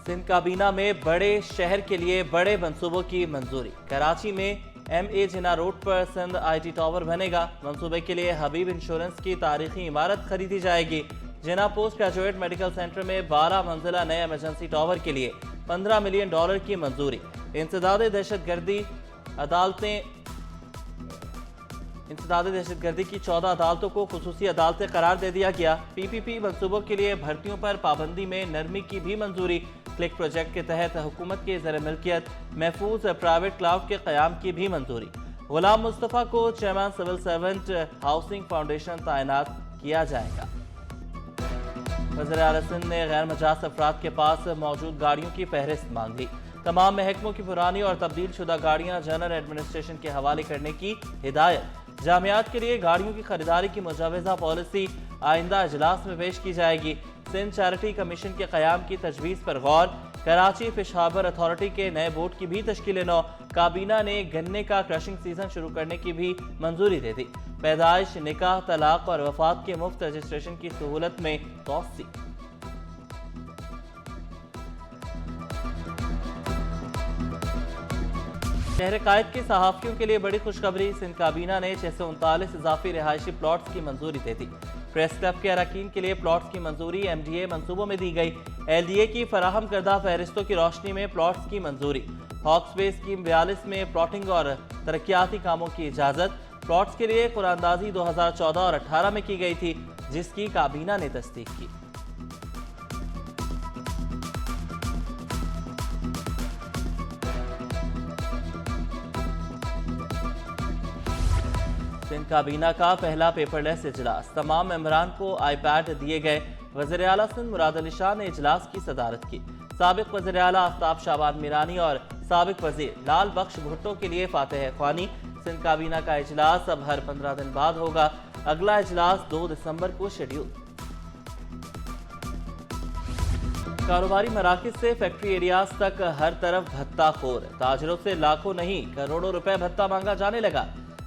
सिंध काबीना में बड़े शहर के लिए बड़े मंसूबों की मंजूरी। कराची में MA जिन्ना रोड पर सिंध IT टावर बनेगा। मंसूबे के लिए हबीब इंश्योरेंस की तारीखी इमारत खरीदी जाएगी। जिन्ना पोस्ट ग्रेजुएट मेडिकल सेंटर में 12 मंजिला नए इमरजेंसी टावर के लिए $15 मिलियन की मंजूरी। इंसदाद दहशतगर्दी की 14 अदालतों को खुसूसी अदालतें करार दे दिया गया। PPP मंसूबों के लिए भर्तियों पर पाबंदी में नरमी की भी मंजूरी। क्लिक प्रोजेक्ट के तहत हुकूमत के ज़र मिल्कियत महफूज प्राइवेट क्लाउड के क़याम की भी मंजूरी। गुलाम मुस्तफ़ा को chairman civil servant housing foundation तैनात किया जाएगा। वज़ीर आला सिंध ने गैर मजाज अफराद के पास मौजूद गाड़ियों की फहरिस्त मांग ली। तमाम महकमों की पुरानी और तब्दील शुदा गाड़ियां जनरल एडमिनिस्ट्रेशन के हवाले करने की हिदायत। जामियात के लिए गाड़ियों की खरीदारी की मुजावजा पॉलिसी आइंदा इजलास में पेश की जाएगी। सिंध चैरिटी कमीशन के क़याम की तजवीज़ पर गौर। कराची फिश हार्बर अथॉरिटी के नए बोर्ड की भी तश्कील नौ। काबीना ने गन्ने का क्रशिंग सीजन शुरू करने की भी मंजूरी दे दी। पैदाइश, निकाह, तलाक और वफात के मुफ्त रजिस्ट्रेशन की सहूलत में तोसी। शहर कायद के सहाफ़ियों के लिए बड़ी खुशखबरी। सिंध काबीना ने 639 इजाफी रिहायशी प्लॉट्स की मंजूरी दे दी। प्रेस क्लब के अरकान के लिए प्लॉट्स की मंजूरी MDA मंसूबों में दी गई। LDA की फराहम करदा फहरिस्तों की रोशनी में प्लॉट्स की मंजूरी। हॉक्सवे स्कीम 42 में प्लॉटिंग और तरक्याती कामों की इजाज़त। प्लॉट्स के लिए कुरानंदाजी 2014 और 18 में की गई थी, जिसकी काबीना ने तस्दीक की। सिंध काबीना का पहला पेपरलेस इजलास। तमाम मेंबरान को iPad दिए गए। वज़ीर आला सिंध मुराद अली शाह ने इजलास की सदारत की। साबिक वज़ीर आला आफ्ताब शाबान मीरानी और साबिक वज़ीर लाल बख्श भुट्टो के लिए फातिह ख्वानी। सिंध काबीना का इजलास अब हर 15 दिन बाद होगा। अगला इजलास 2 दिसंबर को शेड्यूल। कारोबारी मराकज से फैक्ट्री एरियाज तक हर तरफ भत्ता खोर। ताजरों से लाखों नहीं करोड़ों रुपए भत्ता मांगा जाने लगा।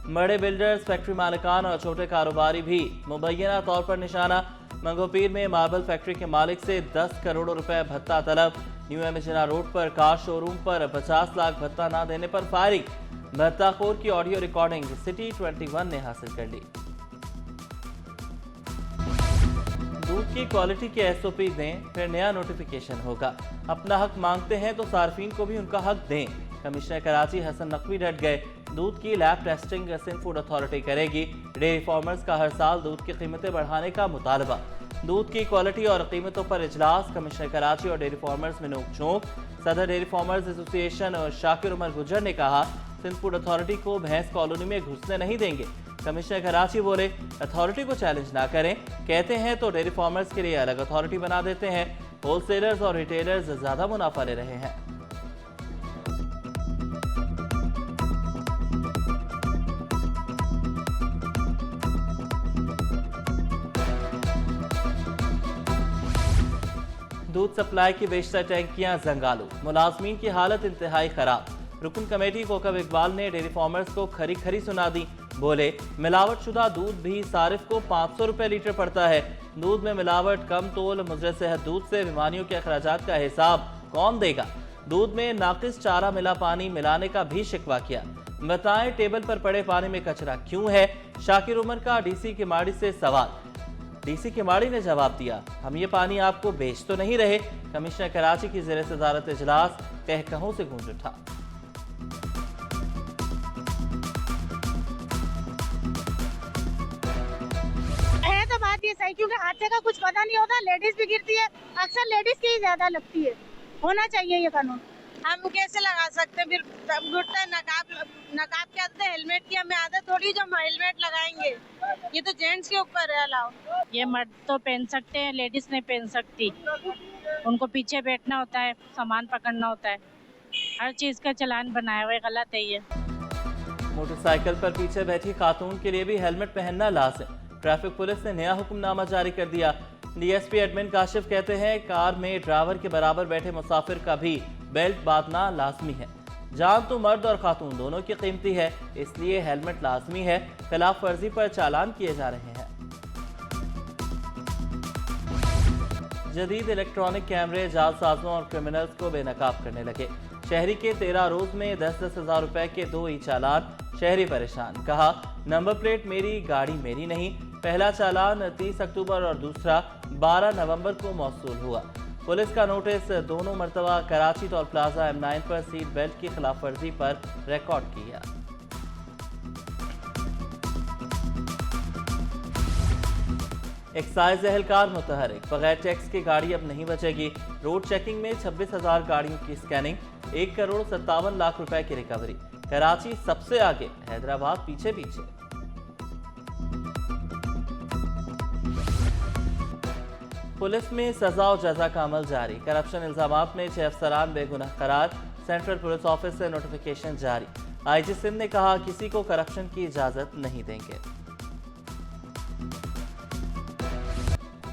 बड़े बिल्डर्स, फैक्ट्री मालिकान और छोटे कारोबारी भी मुबैना तौर पर निशाना। मंगोपीर में मार्बल फैक्ट्री के मालिक से 10 करोड़ रुपए भत्ता तलब। न्यू MA जिन्ना रोड पर कार शोरूम पर 50 लाख भत्ता न देने पर फायरिंग। भत्ताखोर की ऑडियो रिकॉर्डिंग सिटी 21 ने हासिल कर ली। दूध की क्वालिटी के SOP दें, फिर नया नोटिफिकेशन होगा। अपना हक मांगते हैं तो सार्फिन को भी उनका हक दें। कमिश्नर कराची हसन नकवी डट गए। दूध की lab testing Sindh food authority करेगी। डेयरी फार्मर्स का हर साल दूध की कीमतें बढ़ाने का मुतालबा। दूध की क्वालिटी और कीमतों पर इजलास। कमिश्नर कराची और डेयरी फार्मर्स में नोक झोंक। सदर डेयरी फार्मर्स एसोसिएशन और शाकिर उमर गुजर ने कहा, सिंध फूड अथॉरिटी को भैंस कॉलोनी में घुसने नहीं देंगे। कमिश्नर कराची बोले, अथॉरिटी को चैलेंज ना करें। कहते हैं तो डेयरी फार्मर्स के लिए अलग अथॉरिटी बना देते हैं। होलसेलर्स और रिटेलर्स ज्यादा मुनाफा ले रहे हैं। दूध सप्लाई की बेशतर टैंकियां जंगालू। मुलाजमीन की हालत इंतहाई खराब। रुकन कमेटी कोकब इकबाल ने डेयरी फार्मर्स को खरी खरी सुना दी। बोले, मिलावट शुदा दूध भी सारिफ को 500 रुपए लीटर पड़ता है। दूध में मिलावट, कम तोल, मुज़र सेहत दूध से बीमारियों के अखराजात का हिसाब कौन देगा। दूध में नाकिस चारा मिला पानी मिलाने का भी शिकवा किया। बताएं, टेबल पर पड़े पानी में कचरा क्यों है। शाकिर उमर का DC किमाड़ी से सवाल। DC किमाड़ी ने जवाब दिया, हम ये पानी आपको बेच तो नहीं रहे। कमिश्नर कराची की ज़ेर सदारत इजलास कहकहों से गूंज उठा। है तो बात ये सही, क्योंकि हादसे का कुछ पता नहीं होता। लेडीज भी गिरती है, अक्सर लेडीज की ही ज्यादा लगती है। होना चाहिए ये कानून। हम कैसे लगा सकते हैं? फिर घुटता है। नकाब की आदत है, हेलमेट की हमें आदत थोड़ी जो हम हेलमेट लगाएंगे। ये तो जेंट्स के ऊपर है अलाउ। ये मर्द तो पहन सकते हैं, लेडीज नहीं पहन सकती। उनको पीछे बैठना होता है, सामान पकड़ना होता है। हर चीज का चालान बनाया हुआ है, गलत है ये। मोटरसाइकिल पर पीछे बैठी खातून के लिए भी हेलमेट पहनना लाज़िम। ट्रैफिक पुलिस ने नया हुक्मनामा जारी कर दिया। DSP एडमिन काशिफ कहते हैं, कार में ड्राइवर के बराबर बैठे मुसाफिर का भी बेल्ट बांधना लाजमी है। जान तो मर्द और खातून दोनों की कीमती है, इसलिए हेलमेट लाजमी है। खिलाफ वर्जी पर चालान किए जा रहे हैं। जदीद इलेक्ट्रॉनिक कैमरे जालसाजों और क्रिमिनल्स को बेनकाब करने लगे। शहरी के 13 रोज में 10-10 हज़ार रुपए के 2 ई चालान, शहरी परेशान। कहा नंबर प्लेट मेरी, गाड़ी मेरी नहीं। पहला चालान 30 अक्टूबर और दूसरा 12 नवंबर को मौसूल हुआ। पुलिस का नोटिस दोनों मरतबा कराची टोल प्लाजा M9 पर सीट बेल्ट की खिलाफ वर्जी पर रिकॉर्ड किया। एक्साइज एहलकार मुतहरिक, बगैर टैक्स की गाड़ी अब नहीं बचेगी। रोड चेकिंग में 26,000 गाड़ियों की स्कैनिंग, 1 करोड़ 57 लाख रुपए की रिकवरी। कराची सबसे आगे, हैदराबाद पीछे पीछे। पुलिस में सजा और जजा का अमल जारी। करप्शन इल्जामात में 6 अफसरान बेगुनाह करार। सेंट्रल पुलिस ऑफिस से नोटिफिकेशन जारी। IG सिंध ने कहा किसी को करप्शन की इजाजत नहीं देंगे।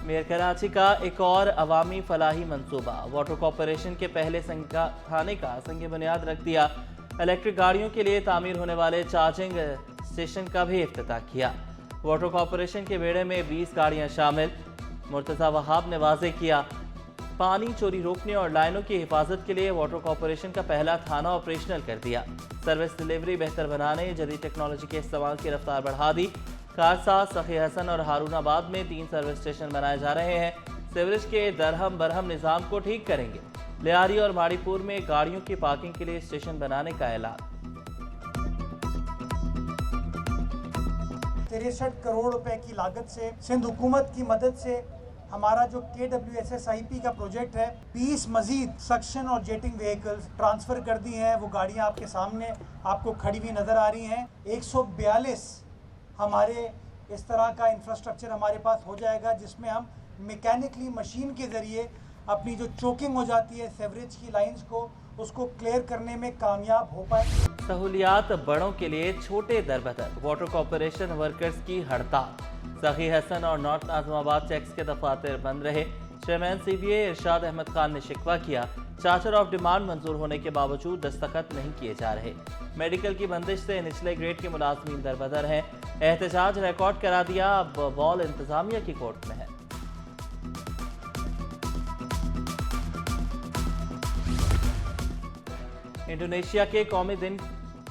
मेयर कराची का एक और अवामी फलाही मंसूबा, वाटर कॉरपोरेशन के पहले थाने का संग बुनियाद रख दिया। इलेक्ट्रिक गाड़ियों के लिए तामीर होने वाले चार्जिंग स्टेशन का भी इफ्तिताह किया। वाटर कॉरपोरेशन के बेड़े में 20 गाड़ियां शामिल। मुर्तज़ा वहाब ने वाज़े किया पानी चोरी रोकने और लाइनों की हिफाजत के लिए वाटर कॉरपोरेशन का पहला थाना ऑपरेशनल कर दिया। सर्विस डिलीवरी बेहतर बनाने, जदीद टेक्नोलॉजी के इस्तेमाल की रफ्तार बढ़ा दी। कारसा, सखी हसन और हारूनाबाद में 3 सर्विस स्टेशन बनाए जा रहे हैं। सीवरेज के दरहम बरहम निज़ाम को ठीक करेंगे। लियारी और माड़ीपुर में गाड़ियों की पार्किंग के लिए स्टेशन बनाने का ऐलान। 63 करोड़ रुपए की लागत से सिंध हुकूमत की मदद से हमारा जो KWSSIP का प्रोजेक्ट है, 20 मजीद सक्शन और जेटिंग व्हीकल्स ट्रांसफर कर दी हैं। वो गाड़ियां आपके सामने आपको खड़ी हुई नजर आ रही हैं। 142 हमारे इस तरह का इंफ्रास्ट्रक्चर हमारे पास हो जाएगा, जिसमें हम मैकेनिकली मशीन के ज़रिए अपनी जो चोकिंग हो जाती है सेवरेज की लाइंस को, उसको क्लियर करने में कामयाब हो पाए। सहूलियात बड़ों के लिए छोटे दरबदर, वाटर कॉरपोरेशन वर्कर्स की हड़ताल। सखी हसन और नॉर्थ आजमाबाद टैक्स के दफातर बंद रहे। चेयरमैन CBA इरशाद अहमद खान ने शिकवा किया, चार्टर ऑफ डिमांड मंजूर होने के बावजूद दस्तखत नहीं किए जा रहे। मेडिकल की बंदिश से निचले ग्रेड के मुलाजमीन दरबदर हैं। एहतजाज रिकॉर्ड करा दिया, अब बॉल इंतजामिया की कोर्ट में है। इंडोनेशिया के कौमी दिन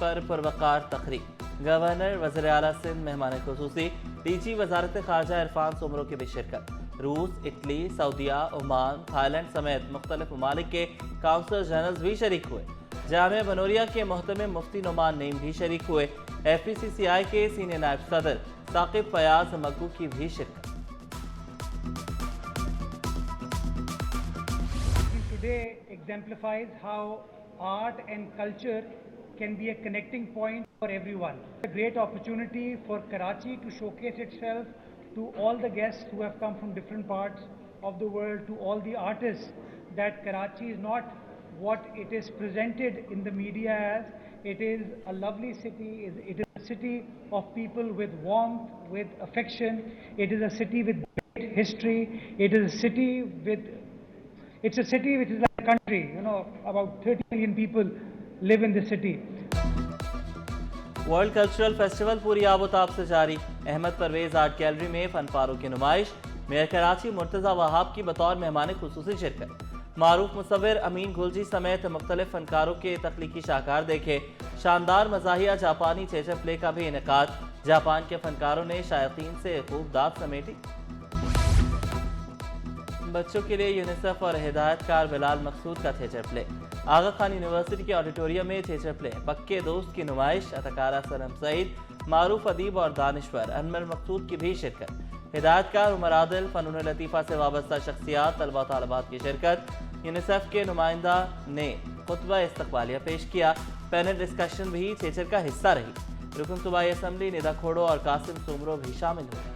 पर पुरवकार तकरीब, गवर्नर, वज़ीर आला सिंध, मेहमान खुसूसी, DG वजारत खारजा इरफान सोमरो की भी शिरकत। रूस, इटली, सऊदिया, ओमान, थाईलैंड समेत मुख्तलिफ ममालिक के काउंसल जनरल्स भी शरीक हुए। जामिया बनोरिया के मोहतमिम मुफ्ती नुमान नईम भी शरीक हुए। FPCCI के सीनियर नायब सदर साकिब फयाज मक्कू की भी शिरकत। Today exemplifies how art and culture can be a connecting point for everyone. A great opportunity for Karachi to showcase itself to all the guests who have come from different parts of the world, to all the artists, that Karachi is not what it is presented in the media as. It is a lovely city, it is a city of people with warmth, with affection. It is a city with great history. It is a city with, it's a city which is like a country, you know, about 30 million people live in the city. World cultural festival पूरी आबोताब से जारी। Ahmad Parvez art gallery में फनपारों की नुमाइश। Mayor Karachi Murtaza Wahab की बतौर मेहमान खुसूसी शिरकत। मारूफ मुसव्विर अमीन गुलजी समेत मुख्तलिफ फनकारों के तख्लीकी शाहकार देखे। शानदार मज़ाहिया जापानी थिएटर प्ले का भी इनेकाद। जापान के फनकारों ने शायकीन से खूब दाद समेटी। बच्चों के लिए यूनिसेफ और हिदायतकार बिलाल मकसूद का थिएटर प्ले। आगा खान यूनिवर्सिटी के ऑडिटोरियम में थिएटर प्ले पक्के दोस्त की नुमाइश। अदाकारा सनम सईद, मारूफ अदीब और दानिश्वर अनमर मकसूद की भी शिरकत। हिदायतकार उमर आदिल, फनून लतीफ़ा से वाबस्ता शख्सियात, तलबा तालबात की शिरकत। यूनिसेफ के नुमाइंदा ने खुतबा इस्तकबालिया पेश किया। पैनल डिस्कशन भी थिएटर का हिस्सा रही। रुकन सूबाई असम्बली निदा खोड़ो और कासिम सोमरो भी शामिल हुए।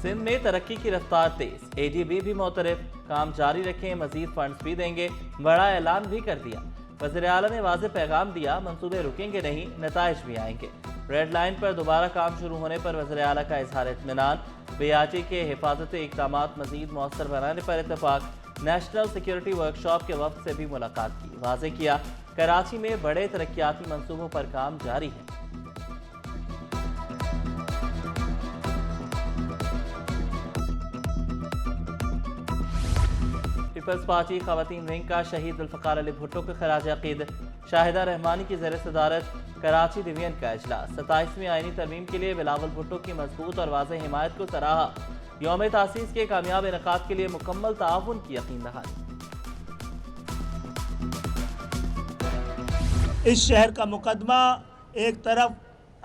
सिंध में तरक्की की रफ्तार तेज, ADB भी मोतरफ, काम जारी रखें, मजीद फंड्स भी देंगे, बड़ा ऐलान भी कर दिया। वज़ीर आला ने वाज़ेह पैगाम दिया, मंसूबे रुकेंगे नहीं, नताइज भी आएंगे। रेड लाइन पर दोबारा काम शुरू होने पर वज़ीर आला का इजहार इत्मीनान। BRT के हिफाजती इक़दामात मजीद मौसर बनाने पर इत्तफाक। नेशनल सिक्योरिटी वर्कशॉप के वक्त से भी मुलाकात की। वाज़ेह किया कराची में बड़े तरक्याती मंसूबों पर काम जारी है। पीपल्स पार्टी खवातीन विंग का शहीद जुल्फ़िकार अली भुट्टो के खराज अकीदत। शाहिदा रहमानी की ज़ेर सदारत कराची डिवीजन का इजलास। 27वीं आईनी तरमीम के लिए बिलावल भुट्टो की मजबूत और वाज़ेह हिमायत को सराहा। यौम तासीस के कामयाब इनकाद के लिए मुकम्मल ताउन की यकीन दहानी। इस शहर का मुकदमा एक तरफ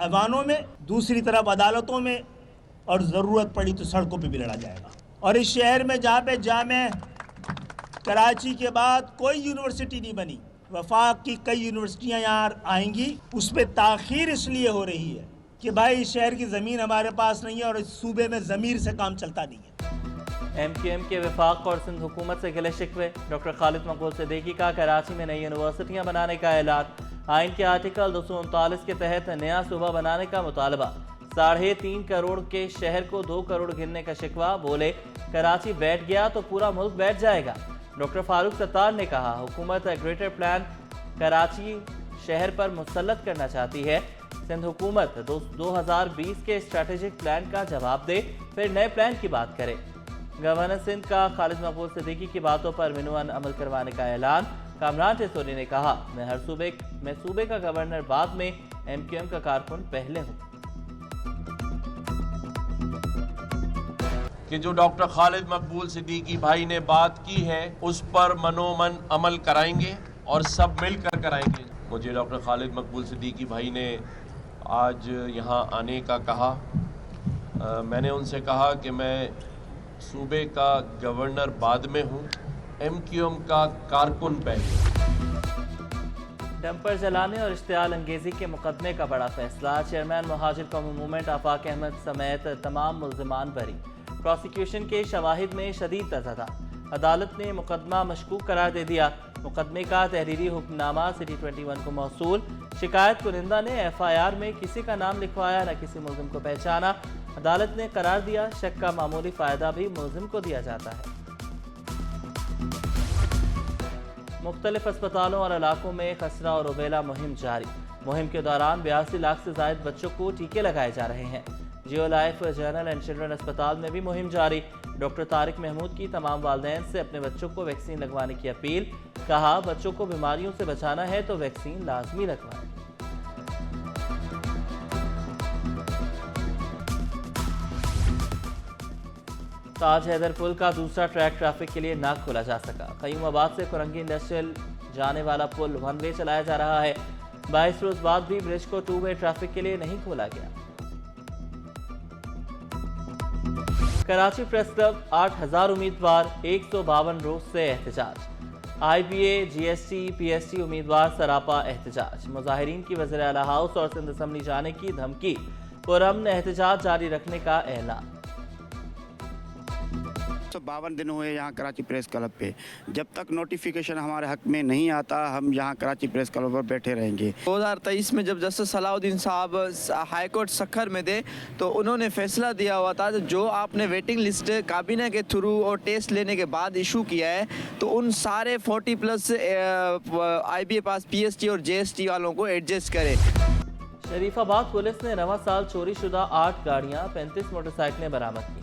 ऐवानों में, दूसरी तरफ अदालतों में, और ज़रूरत पड़ी तो सड़कों पे भी लड़ा जाएगा। और इस शहर में जहाँ पे जामे कराची के बाद कोई यूनिवर्सिटी नहीं बनी, वफाक की कई यूनिवर्सिटियाँ यहाँ आएंगी, उस पर ताख़ीर इसलिए हो रही है कि भाई इस शहर की ज़मीन हमारे पास नहीं है और इस सूबे में ज़मीर से काम चलता नहीं है। MQM के वफाक और सिंध हुकूमत से गिले शिकवे। डॉक्टर खालिद मकबूल सिद्दीकी का कराची में नई यूनिवर्सिटियाँ बनाने का ऐलान। आइन के आर्टिकल 239 के तहत नया सूबा बनाने का मुतालबा। 3.5 करोड़ के शहर को 2 करोड़ गिनने का शिकवा। बोले कराची बैठ गया तो पूरा मुल्क बैठ जाएगा। डॉक्टर फारूक सत्तार ने कहा हुकूमत ग्रेटर प्लान कराची शहर पर मुसल्लत करना चाहती है। सिंध हुकूमत 2020 के स्ट्रेटेजिक प्लान का जवाब दे, फिर नए प्लान की बात करे। गवर्नर सिंध का खालिद मकबूल सिद्दीकी की बातों पर विनुअन अमल करवाने का ऐलान। कामरान टेसोरी ने कहा मैं सूबे का गवर्नर बाद में, MQM का कारकुन पहले हूँ। कि जो डॉक्टर खालिद मकबूल सिद्दीकी भाई ने बात की है उस पर मनोमन अमल कराएंगे और सब मिलकर कराएंगे। मुझे डॉक्टर खालिद मकबूल सिद्दीकी भाई ने आज यहाँ आने का कहा। मैंने उनसे कहा कि मैं सूबे का गवर्नर बाद में हूँ, MQM का कारकुन पहले। डंपर जलाने और इश्तियाल अंगेजी के मुकदमे का बड़ा फैसला। चेयरमैन मुहाजिर कौमी मूवमेंट आफाक अहमद समेत तमाम मुल्ज़िमान बरी। प्रोसिक्यूशन के शवाहिद में शदीद तज़ाद। अदालत ने मुकदमा मशकूक करार दे दिया। मुकदमे का तहरीरी हुक्मनामा सिटी 21 को मौसूल। शिकायत कुनिंदा ने FIR में किसी का नाम लिखवाया, न किसी मुल्ज़िम को पहचाना। अदालत ने करार दिया शक का मामूली फ़ायदा भी मुल्ज़िम को दिया जाता है। मुख्तलिफ अस्पतालों और इलाकों में खसरा और रुबेला मुहिम जारी। मुहिम के दौरान 82 लाख से ज़ायद बच्चों को टीके लगाए जा रहे हैं। जियो लाइफ जनरल एंड चिल्ड्रन अस्पताल में भी मुहिम जारी। डॉक्टर तारिक महमूद की तमाम वालिदैन से अपने बच्चों को वैक्सीन लगवाने की अपील। कहा बच्चों को बीमारियों से बचाना है तो वैक्सीन लाजमी लगवाएं। ताज हैदर पुल का दूसरा ट्रैक ट्रैफिक के लिए ना खोला जा सका। क़य्यूमाबाद से कुरंगी इंडस्ट्रियल जाने वाला पुल 1 वे चलाया जा रहा है। 22 रोज बाद भी ब्रिज को 2 वे ट्रैफिक के लिए नहीं खोला गया। कराची प्रेस क्लब 8000 उम्मीदवार 152 रोज से एहतजाज। IBA, GST, PST उम्मीदवार सरापा एहतजाज। मुजाहिरीन की वज़ीर आला हाउस और सिंध असम्बली जाने की धमकी। पुरअमन एहतजाज जारी रखने का ऐलान। 52 दिन हुए यहाँ कराची प्रेस क्लब पे। जब तक नोटिफिकेशन हमारे हक में नहीं आता हम यहाँ कराची प्रेस क्लब पर बैठे रहेंगे। 2023 में जब जस्टिस सलाउद्दीन साहब हाई कोर्ट सखर में थे तो उन्होंने फैसला दिया हुआ था जो आपने वेटिंग लिस्ट काबीना के थ्रू और टेस्ट लेने के बाद इशू किया है तो उन सारे 40+ IBA पास PST और GST वालों को एडजस्ट करें। शरीफाबाद पुलिस ने रवा साल चोरी शुदा 8 गाड़ियाँ 35 मोटरसाइकिलें बरामद की।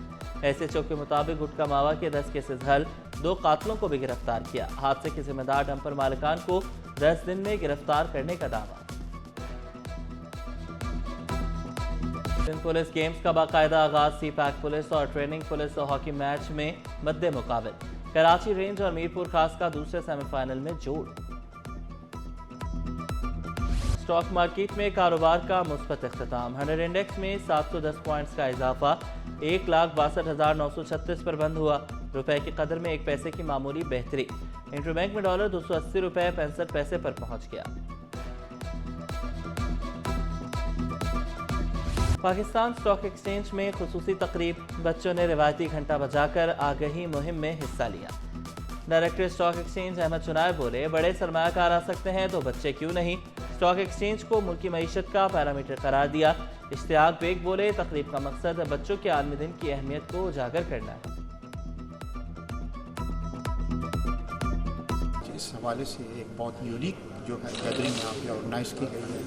SHO के मुताबिक गुटका मावा के 10 केसेस हल, 2 कातलों को भी गिरफ्तार किया। हादसे के जिम्मेदार डंपर मालिकान को 10 दिन में गिरफ्तार करने का दावा। सिंध पुलिस गेम्स का बाकायदा आगाज। CPAC पुलिस और ट्रेनिंग पुलिस और हॉकी मैच में मद्दे मुकाबिल। कराची रेंज और मीरपुर खास का दूसरे सेमीफाइनल में जोड़। स्टॉक मार्केट में कारोबार का मुस्बत इख्तिताम। 100 इंडेक्स में 710 पॉइंट्स का इजाफा 1,62,936 पर बंद हुआ। रुपए की कदर में 1 पैसे की मामूली बेहतरी। इंटरबैंक में डॉलर 280 रुपए 65 पैसे पर पहुंच गया। पाकिस्तान स्टॉक एक्सचेंज में खुसूसी तकरीब। बच्चों ने रिवायती घंटा बजाकर आगही मुहिम में हिस्सा लिया। डायरेक्टर स्टॉक एक्सचेंज अहमद चुनाय बोले बड़े सरमायाकार आ सकते हैं तो बच्चे क्यों नहीं। स्टॉक एक्सचेंज को मुल्की मईशत का पैरामीटर करार दिया। इश्तियाक बेग बोले तकरीब का मकसद बच्चों के आलमी दिन की अहमियत को उजागर करना है। इस हवाले से एक बहुत यूनिक जो है गैदरिंग यहाँ पे ऑर्गेनाइज की गई है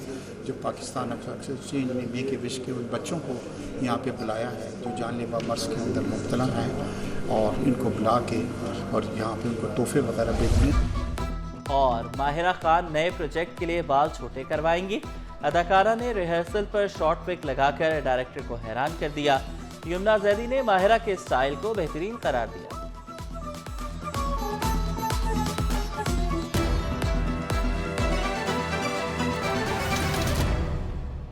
जो पाकिस्तान स्टॉक एक्सचेंज ने मेक ए विश के उन बच्चों को यहाँ पे बुलाया है जो जानलेवा मर्ज के अंदर मुब्तला हैं और इनको बुला के और यहाँ पे उनको तोहफे वगैरह भेजने। और माहिरा खान नए प्रोजेक्ट के लिए बाल छोटे करवाएंगी। अदाकारा ने रिहर्सल पर शॉर्ट पिक लगाकर डायरेक्टर को हैरान कर दिया। यमुना जैदी ने माहिरा के स्टाइल को बेहतरीन करार दिया।